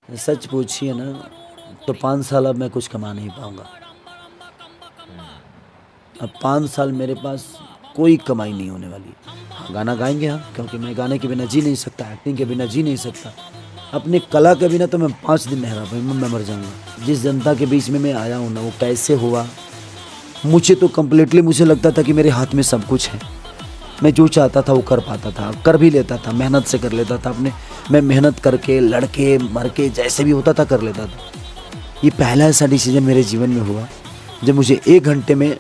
सच पूछिए ना तो 5 साल अब मैं कुछ कमा नहीं पाऊँगा। अब 5 साल मेरे पास कोई कमाई नहीं होने वाली। हाँ, गाना गाएँगे हम, क्योंकि मैं गाने के बिना जी नहीं सकता, एक्टिंग के बिना जी नहीं सकता। अपनी कला के बिना तो मैं 5 दिन नहीं रह पाऊँगा, मैं मर जाऊँगा। जिस जनता के बीच में मैं आया हूँ ना, वो कैसे हुआ, मुझे तो कंप्लीटली मुझे लगता था कि मेरे हाथ में सब कुछ है। मैं जो चाहता था वो कर पाता था, कर भी लेता था, मेहनत से कर लेता था अपने। मैं मेहनत करके, लड़के मर के, जैसे भी होता था कर लेता था। ये पहला ऐसा डिसीजन मेरे जीवन में हुआ जब मुझे 1 घंटे में